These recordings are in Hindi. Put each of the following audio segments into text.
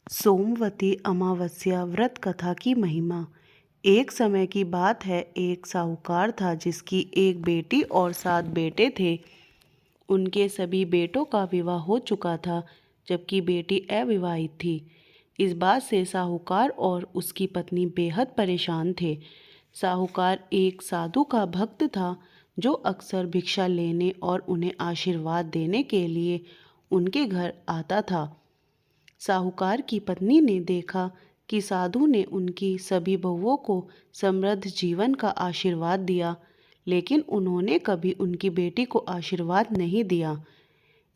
सोमवती अमावस्या व्रत कथा की महिमा। एक समय की बात है, एक साहूकार था जिसकी एक बेटी और 7 बेटे थे। उनके सभी बेटों का विवाह हो चुका था, जबकि बेटी अविवाहित थी। इस बात से साहूकार और उसकी पत्नी बेहद परेशान थे। साहूकार एक साधु का भक्त था, जो अक्सर भिक्षा लेने और उन्हें आशीर्वाद देने के लिए उनके घर आता था। साहूकार की पत्नी ने देखा कि साधु ने उनकी सभी बहुओं को समृद्ध जीवन का आशीर्वाद दिया, लेकिन उन्होंने कभी उनकी बेटी को आशीर्वाद नहीं दिया।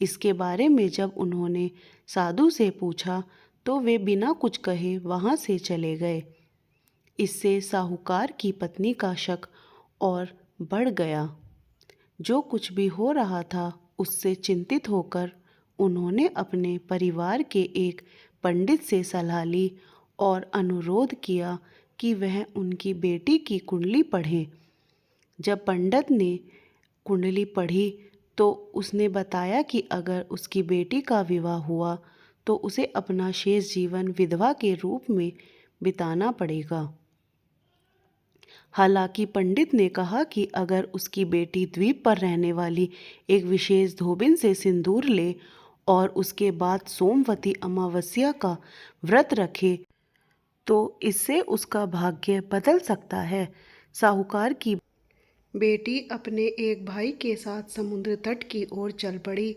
इसके बारे में जब उन्होंने साधु से पूछा, तो वे बिना कुछ कहे वहाँ से चले गए। इससे साहूकार की पत्नी का शक और बढ़ गया। जो कुछ भी हो रहा था, उससे चिंतित होकर उन्होंने अपने परिवार के एक पंडित से सलाह ली और अनुरोध किया कि वह उनकी बेटी की कुंडली पढ़ें। जब पंडित ने कुंडली पढ़ी तो उसने बताया कि अगर उसकी बेटी का विवाह हुआ तो उसे अपना शेष जीवन विधवा के रूप में बिताना पड़ेगा। हालांकि पंडित ने कहा कि अगर उसकी बेटी द्वीप पर रहने वाली एक विशेष धोबिन से सिंदूर ले और उसके बाद सोमवती अमावस्या का व्रत रखे, तो इससे उसका भाग्य बदल सकता है। साहूकार की बेटी अपने एक भाई के साथ समुद्र तट की ओर चल पड़ी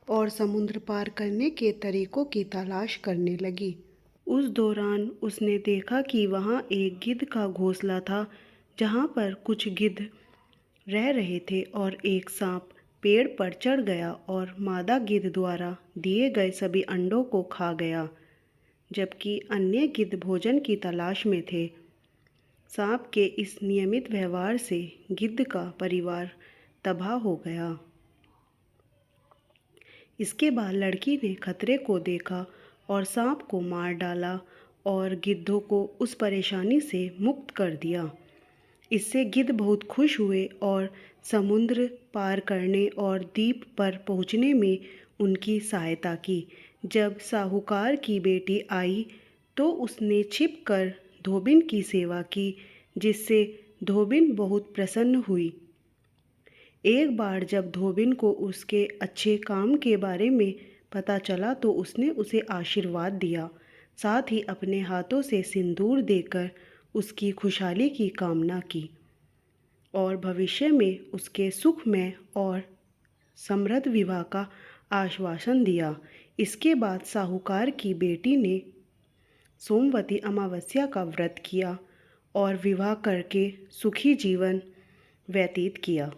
और समुद्र पार करने के तरीकों की तलाश करने लगी। उस दौरान उसने देखा कि वहाँ एक गिद्ध का घोंसला था, जहाँ पर कुछ गिद्ध रह रहे थे, और एक सांप पेड़ पर चढ़ गया और मादा गिद्ध द्वारा दिए गए सभी अंडों को खा गया, जबकि अन्य गिद्ध भोजन की तलाश में थे। सांप के इस नियमित व्यवहार से गिद्ध का परिवार तबाह हो गया। इसके बाद लड़की ने खतरे को देखा और सांप को मार डाला और गिद्धों को उस परेशानी से मुक्त कर दिया। इससे गिद्ध बहुत खुश हुए और समुद्र पार करने और द्वीप पर पहुंचने में उनकी सहायता की। जब साहूकार की बेटी आई तो उसने छिपकर धोबिन की सेवा की, जिससे धोबिन बहुत प्रसन्न हुई। एक बार जब धोबिन को उसके अच्छे काम के बारे में पता चला तो उसने उसे आशीर्वाद दिया, साथ ही अपने हाथों से सिंदूर देकर उसकी खुशहाली की कामना की और भविष्य में उसके सुखमय और समृद्ध विवाह का आश्वासन दिया। इसके बाद साहूकार की बेटी ने सोमवती अमावस्या का व्रत किया और विवाह करके सुखी जीवन व्यतीत किया।